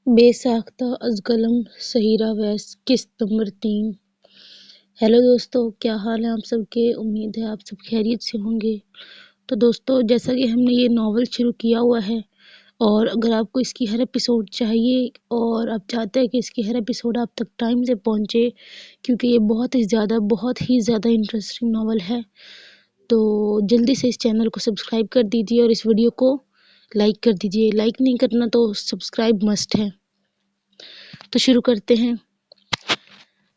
بے ساختہ از قلم سحیرہ ویس قسط نمبر 3۔ ہیلو دوستو، کیا حال ہے آپ سب کے؟ امید ہے آپ سب خیریت سے ہوں گے۔ تو دوستو، جیسا کہ ہم نے یہ ناول شروع کیا ہوا ہے، اور اگر آپ کو اس کی ہر ایپیسوڈ چاہیے اور آپ چاہتے ہیں کہ اس کی ہر ایپیسوڈ آپ تک ٹائم سے پہنچے، کیونکہ یہ بہت ہی زیادہ انٹرسٹنگ ناول ہے، تو جلدی سے اس چینل کو سبسکرائب کر دیجیے اور اس ویڈیو کو لائک کر دیجیے۔ لائک نہیں کرنا تو سبسکرائب مسٹ ہے۔ تو شروع کرتے ہیں۔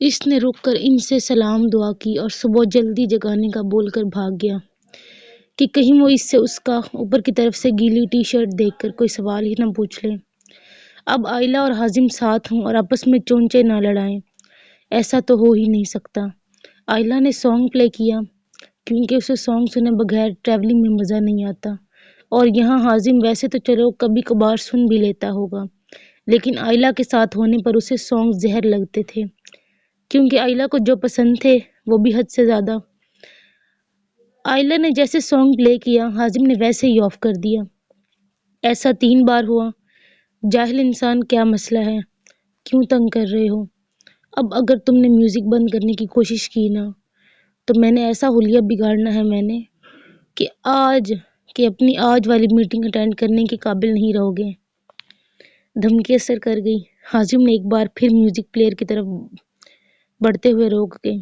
اس نے رک کر ان سے سلام دعا کی اور صبح جلدی جگانے کا بول کر بھاگ گیا کہ کہیں وہ اس سے اس کا اوپر کی طرف سے گیلی ٹی شرٹ دیکھ کر کوئی سوال ہی نہ پوچھ لے۔ اب آئلہ اور حازم ساتھ ہوں اور آپس میں چونچے نہ لڑائیں، ایسا تو ہو ہی نہیں سکتا۔ آئلہ نے سانگ پلے کیا کیونکہ اسے سانگ سنے بغیر ٹریولنگ میں مزہ نہیں آتا، اور یہاں حازم ویسے تو چلو کبھی کبھار سن بھی لیتا ہوگا، لیکن آئلہ کے ساتھ ہونے پر اسے سانگ زہر لگتے تھے، کیونکہ آئلہ کو جو پسند تھے وہ بھی حد سے زیادہ۔ آئلہ نے جیسے سانگ پلے کیا، حازم نے ویسے ہی آف کر دیا۔ ایسا 3 بار ہوا۔ جاہل انسان، کیا مسئلہ ہے؟ کیوں تنگ کر رہے ہو؟ اب اگر تم نے میوزک بند کرنے کی کوشش کی نا، تو میں نے ایسا حلیہ بگاڑنا ہے کہ اپنی آج والی میٹنگ اٹینڈ کرنے کے قابل نہیں رہو گے۔ دھمکی اثر کر گئی۔ حازم نے ایک بار پھر میوزک پلیئر کی طرف بڑھتے ہوئے روک گئے۔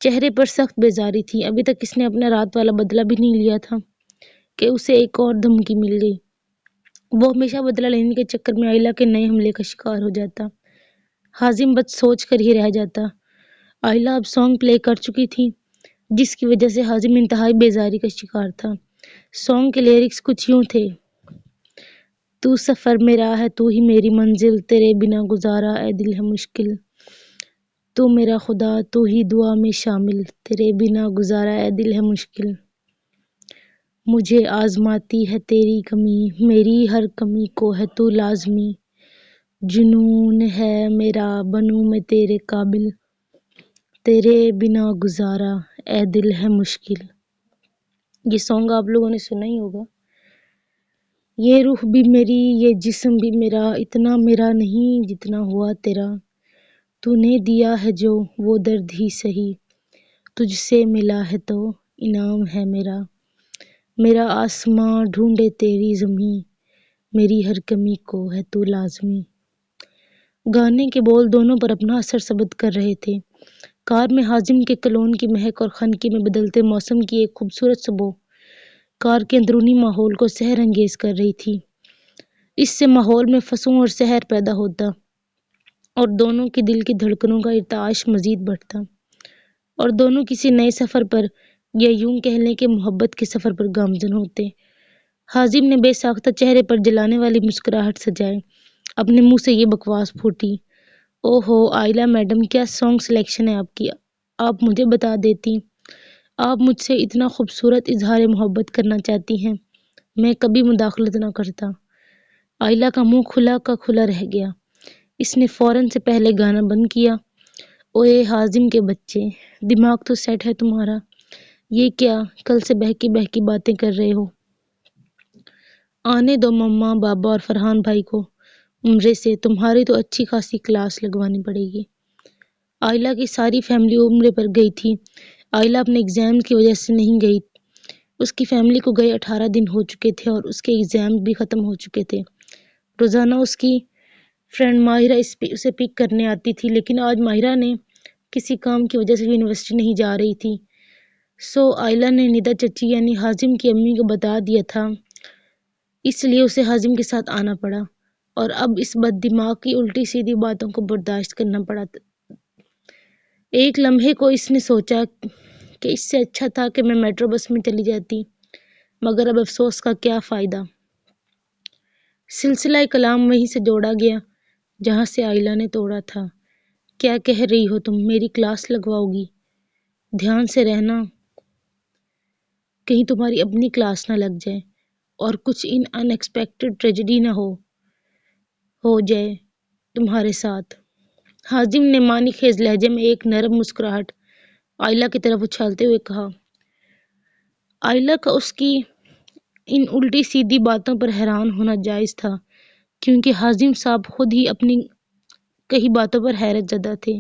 چہرے پر سخت بیزاری تھی۔ ابھی تک اس نے اپنا رات والا بدلہ بھی نہیں لیا تھا کہ اسے ایک اور دھمکی مل گئی۔ وہ ہمیشہ بدلہ لینے کے چکر میں آئلہ کے نئے حملے کا شکار ہو جاتا۔ حازم بس سوچ کر ہی رہ جاتا۔ آئلہ اب سانگ پلے کر چکی تھی، جس کی وجہ سے حازم انتہائی بیزاری کا شکار تھا۔ سانگ کے لیرکس کچھ یوں تھے: تو سفر میرا ہے، تو ہی میری منزل، تیرے بنا گزارا اے دل ہے مشکل، تو میرا خدا، تو ہی دعا میں شامل، تیرے بنا گزارا اے دل ہے مشکل، مجھے آزماتی ہے تیری کمی، میری ہر کمی کو ہے تو لازمی، جنون ہے میرا بنوں میں تیرے قابل، تیرے بنا گزارا اے دل ہے مشکل۔ یہ سانگ آپ لوگوں نے سنا ہی ہوگا۔ یہ روح بھی میری، یہ جسم بھی میرا، اتنا میرا نہیں جتنا ہوا تیرا، تو نے دیا ہے جو وہ درد ہی سہی، تجھ سے ملا ہے تو انعام ہے میرا، میرا آسماں ڈھونڈے تیری زمیں، میری ہر کمی کو ہے تو لازمی۔ گانے کے بول دونوں پر اپنا اثر ثبت کر رہے تھے۔ کار میں حازم کے کلون کی مہک اور خنقی میں بدلتے موسم کی ایک خوبصورت صبح کار کے اندرونی ماحول کو سحر انگیز کر رہی تھی۔ اس سے ماحول میں فسوں اور سحر پیدا ہوتا، اور دونوں کی دل کی دھڑکنوں کا ارتعاش مزید بڑھتا، اور دونوں کسی نئے سفر پر، یا یوں کہہ لیں کہ محبت کے سفر پر گامزن ہوتے۔ حازم نے بے ساختہ چہرے پر جلانے والی مسکراہٹ سجائے اپنے منہ سے یہ بکواس پھوٹی: او ہو آئلہ میڈم، کیا سانگ سلیکشن ہے آپ کی! آپ مجھے بتا دیتی، آپ مجھ سے اتنا خوبصورت اظہار محبت کرنا چاہتی ہیں، میں کبھی مداخلت نہ کرتا۔ آئلہ کا منہ کھلا کا کھلا رہ گیا۔ اس نے فوراً سے پہلے گانا بند کیا۔ اوئے حازم کے بچے، دماغ تو سیٹ ہے تمہارا؟ یہ کیا کل سے بہکی بہکی باتیں کر رہے ہو؟ آنے دو مما، بابا اور فرحان بھائی کو عمرے سے، تمہاری تو اچھی خاصی کلاس لگوانی پڑے گی۔ آئلہ کی ساری فیملی عمرے پر گئی تھی۔ آئلہ اپنے ایگزام کی وجہ سے نہیں گئی۔ اس کی فیملی کو گئے 18 دن ہو چکے تھے اور اس کے ایگزام بھی ختم ہو چکے تھے۔ روزانہ اس کی فرینڈ ماہرہ اسے پک کرنے آتی تھی، لیکن آج ماہرہ نے کسی کام کی وجہ سے یونیورسٹی نہیں جا رہی تھی، سو آئلہ نے ندا چچی یعنی حازم کی امی کو بتا دیا تھا، اس لیے اسے حازم کے ساتھ آنا پڑا، اور اب اس بد دماغ کی الٹی سیدھی باتوں کو برداشت کرنا پڑا۔ ایک لمحے کو اس نے سوچا کہ اس سے اچھا تھا کہ میں میٹرو بس میں چلی جاتی، مگر اب افسوس کا کیا فائدہ۔ سلسلہ کلام وہیں سے جوڑا گیا جہاں سے آئلہ نے توڑا تھا۔ کیا کہہ رہی ہو تم؟ میری کلاس لگواؤ گی؟ دھیان سے رہنا، کہیں تمہاری اپنی کلاس نہ لگ جائے اور کچھ ان ایکسپیکٹڈ ٹریجڈی نہ ہو جائے تمہارے ساتھ۔ حازم نے معنی خیز لہجے میں ایک نرم مسکراہٹ آئلہ کی طرف اچھالتے ہوئے کہا۔ آئلہ کا اس کی ان الٹی سیدھی باتوں پر حیران ہونا جائز تھا، کیونکہ حازم صاحب خود ہی اپنی کئی باتوں پر حیرت زدہ تھے۔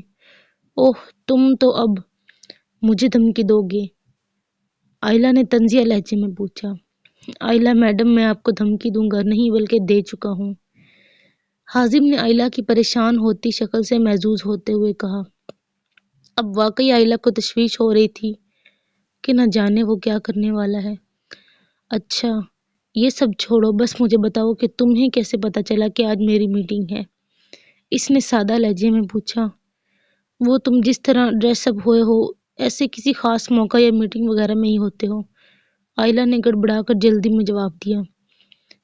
اوہ، تم تو اب مجھے دھمکی دو گے؟ آئلہ نے طنزیہ لہجے میں پوچھا۔ آئلہ میڈم، میں آپ کو دھمکی دوں گا نہیں بلکہ دے چکا ہوں، حازم نے آئلہ کی پریشان ہوتی شکل سے محظوظ ہوتے ہوئے کہا۔ اب واقعی آئلہ کو تشویش ہو رہی تھی کہ نہ جانے وہ کیا کرنے والا ہے۔ اچھا، یہ سب چھوڑو، بس مجھے بتاؤ کہ تمہیں کیسے پتا چلا کہ آج میری میٹنگ ہے؟ اس نے سادہ لہجے میں پوچھا۔ وہ تم جس طرح ڈریس اپ ہوئے ہو ایسے کسی خاص موقع یا میٹنگ وغیرہ میں ہی ہوتے ہو، آئلہ نے گڑبڑا کر جلدی میں جواب دیا۔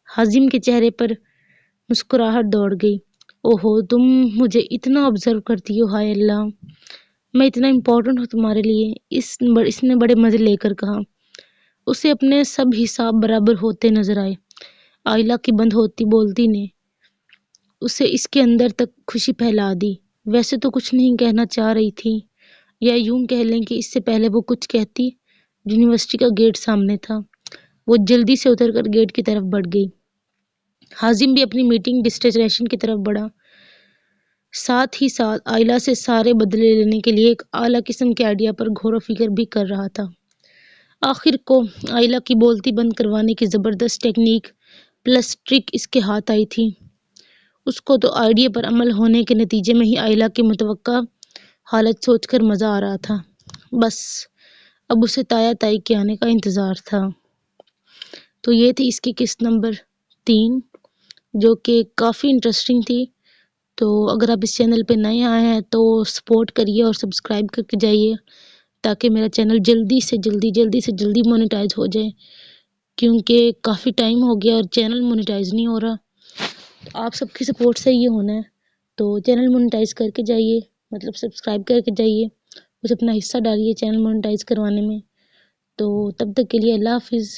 حازم کے چہرے پر مسکراہٹ دوڑ گئی۔ اوہو، تم مجھے اتنا آبزرو کرتی ہو، ہائے اللہ، میں اتنا امپورٹنٹ ہوں تمہارے لیے، اس نے بڑے مزے لے کر کہا۔ اسے اپنے سب حساب برابر ہوتے نظر آئے۔ آئلہ کی بند ہوتی بولتی نے اسے اس کے اندر تک خوشی پھیلا دی۔ ویسے تو کچھ نہیں کہنا چاہ رہی تھی، یا یوں کہہ لیں کہ اس سے پہلے وہ کچھ کہتی، یونیورسٹی کا گیٹ سامنے تھا۔ وہ جلدی سے اتر کر گیٹ کی طرف بڑھ گئی۔ حازم بھی اپنی میٹنگ ڈیسٹینیشن کی طرف بڑھا، ساتھ ہی ساتھ آئلہ سے سارے بدلے لینے کے لیے ایک اعلیٰ قسم کے آئیڈیا پر غور و فکر بھی کر رہا تھا۔ آخر کو آئلہ کی بولتی بند کروانے کی زبردست ٹیکنیک پلس ٹرک اس کے ہاتھ آئی تھی۔ اس کو تو آئیڈیا پر عمل ہونے کے نتیجے میں ہی آئلہ کی متوقع حالت سوچ کر مزہ آ رہا تھا۔ بس اب اسے تایا تائی کے آنے کا انتظار تھا۔ تو یہ تھی اس کی قسط نمبر 3، جو کہ کافی انٹرسٹنگ تھی۔ تو اگر آپ اس چینل پہ نئے آئے ہیں تو سپورٹ کریے اور سبسکرائب کر کے جائیے، تاکہ میرا چینل جلدی سے جلدی مونیٹائز ہو جائے، کیونکہ کافی ٹائم ہو گیا اور چینل مونیٹائز نہیں ہو رہا۔ آپ سب کی سپورٹ سے یہ ہونا ہے، تو چینل مونیٹائز کر کے جائیے، مطلب سبسکرائب کر کے جائیے، کچھ اپنا حصہ ڈالیے چینل مونیٹائز کروانے میں۔ تو تب تک کے لیے اللہ حافظ۔